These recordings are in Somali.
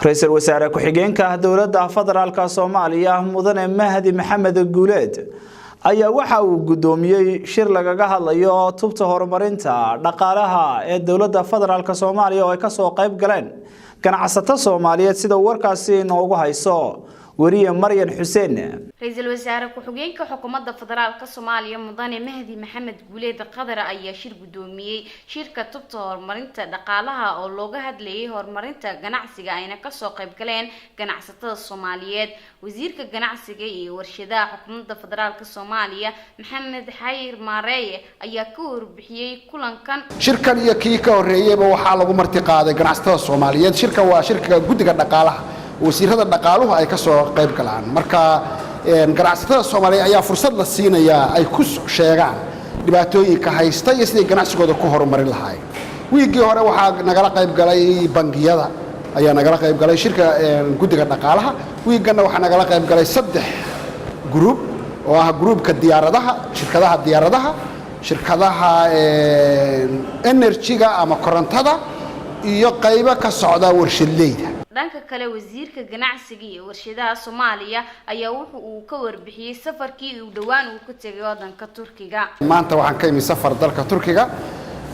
Ra'iisul Wasaare ku-xigeenka dowladda federaalka Soomaaliya Mudane Mahdi Maxamed Guuleed ayaa waxa uu gudoomiyay shir lagaga hadlayo tubta horumarinta dhaqaalaha ee dowladda federaalka Soomaaliya oo ay ka soo qayb galeen ganacsatada Soomaaliyeed sida warkaasi noogu hayso wariye Maryan Xuseen. Ra'iisul Wasaare ku-xigeenka xukuumadda federaalka Soomaaliya Mudane Mahdi Maxamed Guuleed Qadar ayaa shir gudoomiyay shirka tubta horumarinta dhaqaalaha oo looga hadlayay horumarinta ganacsiga ayna ka soo qayb galeen ganacsatada Soomaaliyeed. Wasiirka ganacsiga iyo warshadaha xukuumadda federaalka Soomaaliya Maxamed Xayir Maareeye ayaa ka warbixiyay kulankan. Shirkan iyo kii ka horeeyayba waxa lagu marti qaaday ganacsatada Soomaaliyeed. Shirkan waa shirka guddiga dhaqaalaha wasiirada dhaqaaluhu ay ka soo qayb galaan. Marka ganacsatada Soomaaliyeed ayaa fursad la siinayaa ay ku sheegaan dhibaatooyinka haysta iyo sidii ganacsigooda ku horumarin lahaayeen. Wiigii hore waxa nagala qayb galay bangiyada ayaa nagala qayb galay shirka guddiga dhaqaalaha. Wiigana waxa nagala qayb galay 3 group oo ah groupka diyaaradaha, shirkadaha energy-ga ama korontada iyo qaybo ka socda warshadleyda. dhanka kale wasiirka ganacsiga iyo warshadaha Soomaaliya ayaa wuxuu ka warbixiyay safarkii uu dhawaan uu ku tagay wadanka Turkiga. Maanta waxaan ka imid safar dalka Turkiga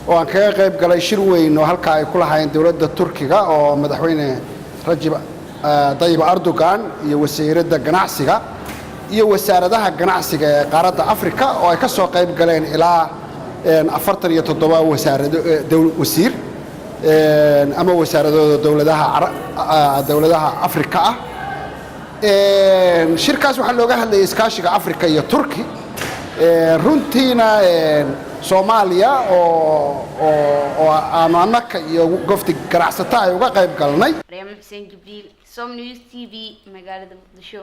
oo aan kaga qayb galay shir weyn oo halka ay ku lahaayeen dawladda Turkiga oo madaxweyne Rajab Tayyip Erdogan iyo wasiirada ganacsiga iyo wasaaradaha ganacsiga ee qaaradda Afrika oo ay ka soo qayb galeen ilaa 47 wasiir ama wasaaradooda dawladaha Afrika ah. Shirkaas waxa looga hadlayay iskaashiga Afrika iyo Turki. Runtiina Soomaaliya oo aanaka iyo gofti ganacsatada ay uga qayb galnay. Maryan Xuseen Jibriil, Som News TV, magaalada Muqdisho.